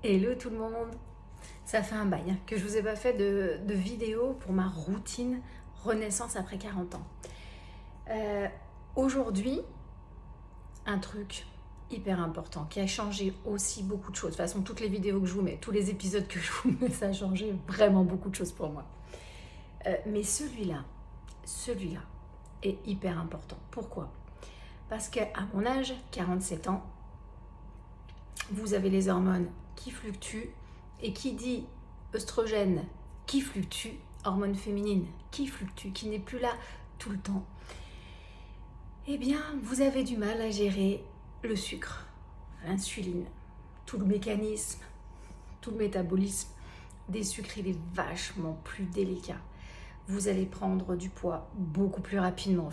Hello tout le monde. Ça fait un bail que je vous ai pas fait de vidéo pour ma routine renaissance après 40 ans. Aujourd'hui, un truc hyper important qui a changé aussi beaucoup de choses. De toute façon, toutes les vidéos que je vous mets, tous les épisodes que je vous mets, ça a changé vraiment beaucoup de choses pour moi. Mais celui-là est hyper important. Pourquoi ? Parce qu'à mon âge, 47 ans, vous avez les hormones qui fluctuent, et qui dit œstrogène qui fluctue, hormone féminine qui fluctue, qui n'est plus là tout le temps, eh bien vous avez du mal à gérer le sucre, l'insuline, tout le mécanisme, tout le métabolisme des sucres, il est vachement plus délicat. Vous allez prendre du poids beaucoup plus rapidement,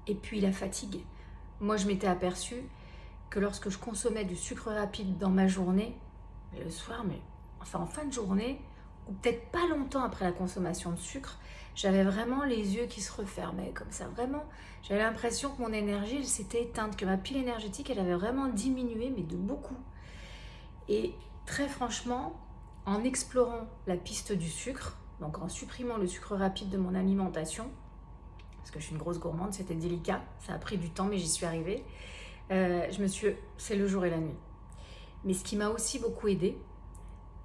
et puis la fatigue. Moi je m'étais aperçue que lorsque je consommais du sucre rapide dans ma journée, le soir, en fin de journée, ou peut-être pas longtemps après la consommation de sucre, j'avais vraiment les yeux qui se refermaient comme ça. Vraiment, j'avais l'impression que mon énergie, elle s'était éteinte, que ma pile énergétique, elle avait vraiment diminué, mais de beaucoup. Et très franchement, en explorant la piste du sucre, donc en supprimant le sucre rapide de mon alimentation, parce que je suis une grosse gourmande, c'était délicat, ça a pris du temps, mais j'y suis arrivée. C'est le jour et la nuit. Mais ce qui m'a aussi beaucoup aidée,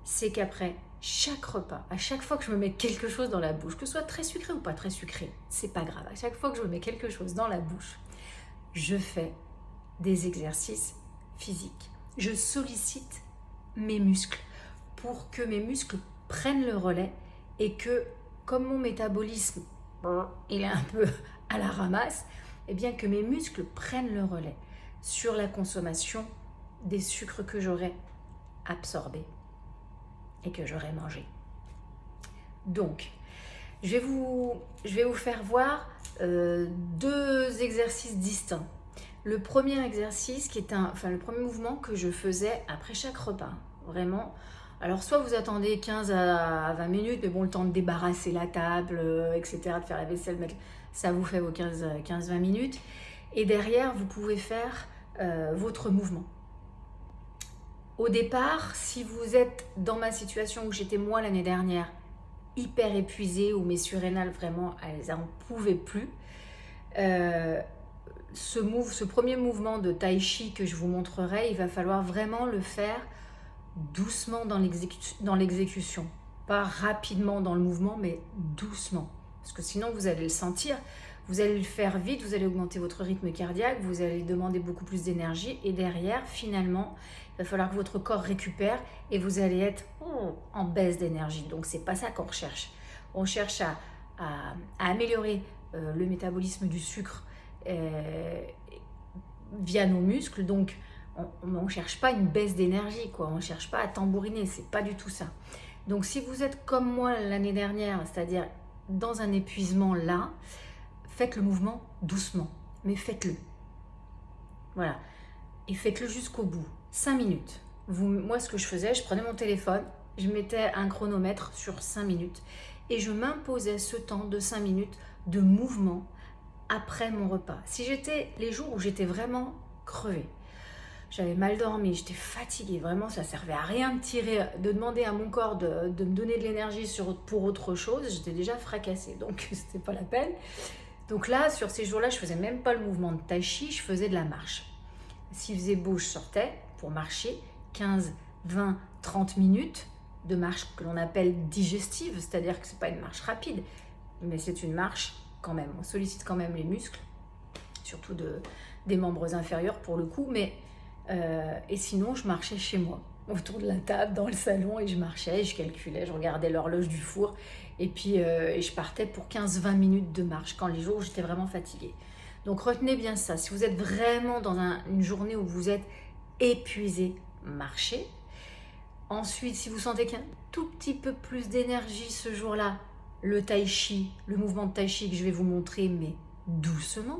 c'est qu'après chaque repas, à chaque fois que je me mets quelque chose dans la bouche, que ce soit très sucré ou pas très sucré, c'est pas grave. À chaque fois que je me mets quelque chose dans la bouche, je fais des exercices physiques. Je sollicite mes muscles pour que mes muscles prennent le relais et que, comme mon métabolisme, il est un peu à la ramasse, et bien que mes muscles prennent le relais sur la consommation des sucres que j'aurais absorbés et que j'aurais mangé. Donc, je vais vous faire voir deux exercices distincts. Le premier exercice qui est le premier mouvement que je faisais après chaque repas, vraiment. Alors, soit vous attendez 15 à 20 minutes, mais bon, le temps de débarrasser la table, etc., de faire la vaisselle, ça vous fait vos 15-20 minutes. Et derrière, vous pouvez faire votre mouvement. Au départ, si vous êtes dans ma situation où j'étais moi l'année dernière, hyper épuisée, où mes surrénales vraiment, elles n'en pouvaient plus, ce premier mouvement de tai chi que je vous montrerai, il va falloir vraiment le faire doucement dans l'exécution. Pas rapidement dans le mouvement, mais doucement. Parce que sinon, vous allez le sentir. Vous allez le faire vite, vous allez augmenter votre rythme cardiaque, vous allez demander beaucoup plus d'énergie. Et derrière, finalement, il va falloir que votre corps récupère et vous allez être en baisse d'énergie. Donc, c'est pas ça qu'on recherche. On cherche à améliorer le métabolisme du sucre via nos muscles. Donc, on ne cherche pas une baisse d'énergie, quoi. On ne cherche pas à tambouriner, c'est pas du tout ça. Donc, si vous êtes comme moi l'année dernière, c'est-à-dire dans un épuisement là, faites le mouvement doucement, mais faites-le. Voilà. Et faites-le jusqu'au bout. 5 minutes. Moi, ce que je faisais, je prenais mon téléphone, je mettais un chronomètre sur 5 minutes et je m'imposais ce temps de 5 minutes de mouvement après mon repas. Si j'étais les jours où j'étais vraiment crevée, j'avais mal dormi, j'étais fatiguée, vraiment ça servait à rien de demander à mon corps de me donner de l'énergie pour autre chose, j'étais déjà fracassée, donc c'était pas la peine. Donc là, sur ces jours-là, je faisais même pas le mouvement de tai chi, je faisais de la marche. S'il faisait beau, je sortais pour marcher 15, 20, 30 minutes de marche que l'on appelle digestive, c'est-à-dire que c'est pas une marche rapide, mais c'est une marche quand même, on sollicite quand même les muscles, surtout des membres inférieurs pour le coup, et sinon je marchais chez moi, autour de la table, dans le salon, et je marchais, je calculais, je regardais l'horloge du four, et puis je partais pour 15-20 minutes de marche, quand les jours où j'étais vraiment fatiguée. Donc retenez bien ça, si vous êtes vraiment dans une journée où vous êtes épuisé, marchez. Ensuite, si vous sentez qu'il y a un tout petit peu plus d'énergie ce jour-là, le tai chi, le mouvement de tai chi que je vais vous montrer, mais doucement,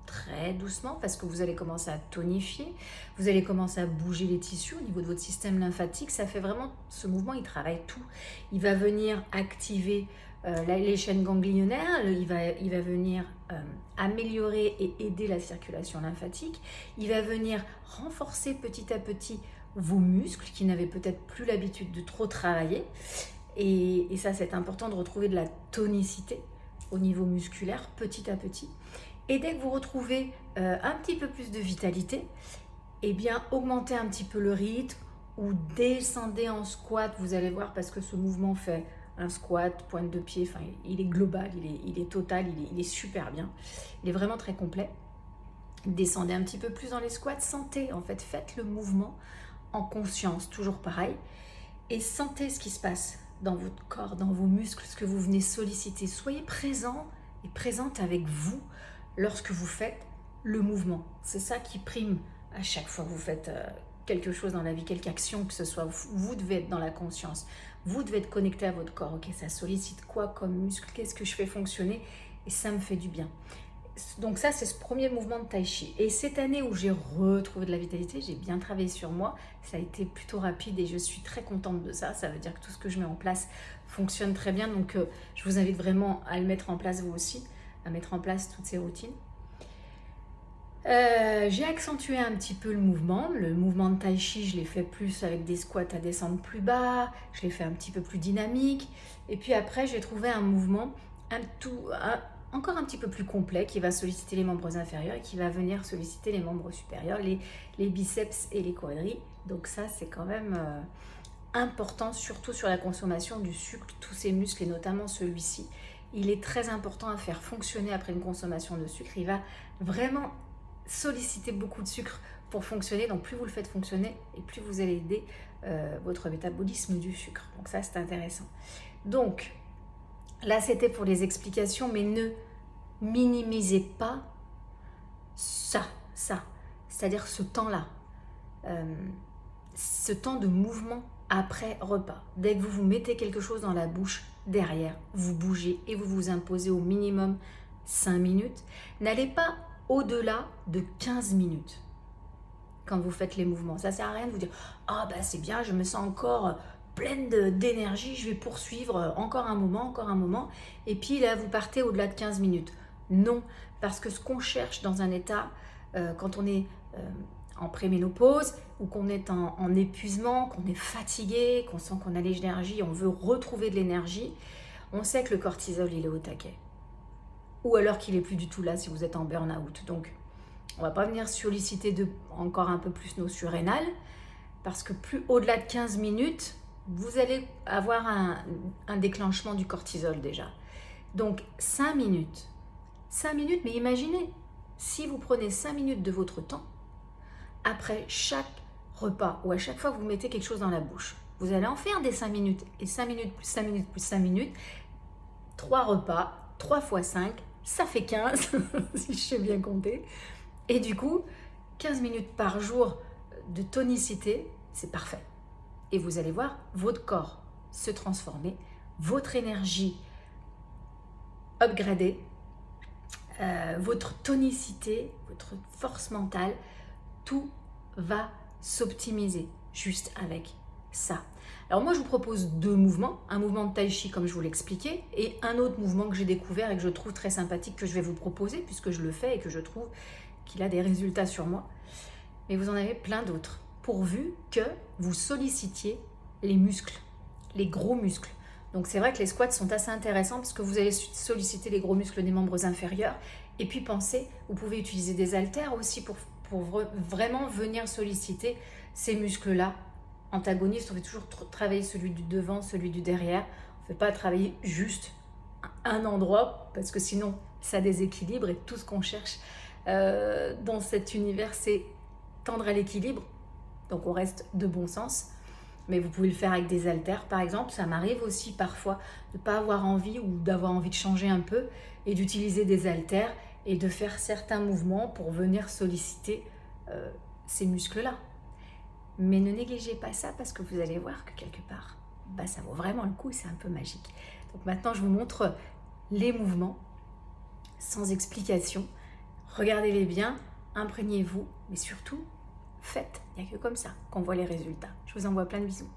très doucement, parce que vous allez commencer à tonifier, vous allez commencer à bouger les tissus au niveau de votre système lymphatique. Ça fait vraiment, ce mouvement, il travaille tout. Il va venir activer les chaînes ganglionnaires, il va venir améliorer et aider la circulation lymphatique, il va venir renforcer petit à petit vos muscles qui n'avaient peut-être plus l'habitude de trop travailler. Et ça, c'est important de retrouver de la tonicité au niveau musculaire petit à petit. Et dès que vous retrouvez un petit peu plus de vitalité, eh bien, augmentez un petit peu le rythme ou descendez en squat. Vous allez voir, parce que ce mouvement fait un squat, pointe de pied, enfin, il est global, il est total, il est super bien. Il est vraiment très complet. Descendez un petit peu plus dans les squats, sentez, en fait, faites le mouvement en conscience, toujours pareil. Et sentez ce qui se passe dans votre corps, dans vos muscles, ce que vous venez solliciter. Soyez présent et présente avec vous lorsque vous faites le mouvement. C'est ça qui prime à chaque fois que vous faites quelque chose dans la vie, quelque action que ce soit. Vous devez être dans la conscience. Vous devez être connecté à votre corps. Ok, ça sollicite quoi comme muscle? Qu'est-ce que je fais fonctionner? Et ça me fait du bien. Donc ça, c'est ce premier mouvement de Tai Chi. Et cette année où j'ai retrouvé de la vitalité, j'ai bien travaillé sur moi. Ça a été plutôt rapide et je suis très contente de ça. Ça veut dire que tout ce que je mets en place fonctionne très bien. Donc je vous invite vraiment à le mettre en place vous aussi, à mettre en place toutes ces routines. J'ai accentué un petit peu le mouvement. Le mouvement de Tai Chi, je l'ai fait plus avec des squats à descendre plus bas. Je l'ai fait un petit peu plus dynamique. Et puis après, j'ai trouvé un mouvement encore un petit peu plus complet qui va solliciter les membres inférieurs et qui va venir solliciter les membres supérieurs, les biceps et les quadris. Donc ça, c'est quand même important, surtout sur la consommation du sucre, tous ces muscles et notamment celui-ci. Il est très important à faire fonctionner après une consommation de sucre. Il va vraiment solliciter beaucoup de sucre pour fonctionner. Donc plus vous le faites fonctionner et plus vous allez aider votre métabolisme du sucre. Donc ça, c'est intéressant. Donc là, c'était pour les explications, mais ne minimisez pas ça. C'est-à-dire ce temps-là, ce temps de mouvement après repas. Dès que vous vous mettez quelque chose dans la bouche, derrière, vous bougez et vous vous imposez au minimum 5 minutes. N'allez pas au-delà de 15 minutes quand vous faites les mouvements. Ça ne sert à rien de vous dire « Ah bah c'est bien, je me sens encore pleine d'énergie, je vais poursuivre encore un moment. » Et puis là, vous partez au-delà de 15 minutes. Non, parce que ce qu'on cherche dans un état, quand on est en préménopause ou qu'on est en épuisement, qu'on est fatigué, qu'on sent qu'on a l'énergie, on veut retrouver de l'énergie, on sait que le cortisol, il est au taquet. Ou alors qu'il n'est plus du tout là si vous êtes en burn-out. Donc, on ne va pas venir solliciter encore un peu plus nos surrénales, parce que plus au-delà de 15 minutes, vous allez avoir un déclenchement du cortisol déjà. Donc 5 minutes. 5 minutes, mais imaginez, si vous prenez 5 minutes de votre temps, après chaque repas ou à chaque fois que vous mettez quelque chose dans la bouche, vous allez en faire des 5 minutes. Et 5 minutes plus 5 minutes plus 5 minutes, 3 repas, 3 fois 5, ça fait 15, si je sais bien compter. Et du coup, 15 minutes par jour de tonicité, c'est parfait. Et vous allez voir votre corps se transformer, votre énergie upgrader, votre tonicité, votre force mentale, tout va s'optimiser juste avec ça. Alors moi, je vous propose 2 mouvements, un mouvement de Tai Chi comme je vous l'expliquais et un autre mouvement que j'ai découvert et que je trouve très sympathique que je vais vous proposer puisque je le fais et que je trouve qu'il a des résultats sur moi. Mais vous en avez plein d'autres, pourvu que vous sollicitiez les muscles, les gros muscles. Donc c'est vrai que les squats sont assez intéressants parce que vous allez solliciter les gros muscles des membres inférieurs. Et puis pensez, vous pouvez utiliser des haltères aussi pour vraiment venir solliciter ces muscles-là antagonistes. On fait toujours travailler celui du devant, celui du derrière. On ne fait pas travailler juste un endroit parce que sinon ça déséquilibre et tout ce qu'on cherche dans cet univers, c'est tendre à l'équilibre. Donc on reste de bon sens. Mais vous pouvez le faire avec des haltères, par exemple. Ça m'arrive aussi parfois de ne pas avoir envie ou d'avoir envie de changer un peu et d'utiliser des haltères et de faire certains mouvements pour venir solliciter ces muscles-là. Mais ne négligez pas ça parce que vous allez voir que quelque part, ça vaut vraiment le coup et c'est un peu magique. Donc maintenant, je vous montre les mouvements sans explication. Regardez-les bien, imprégnez-vous, mais surtout, faites. Il n'y a que comme ça qu'on voit les résultats. Je vous envoie plein de bisous.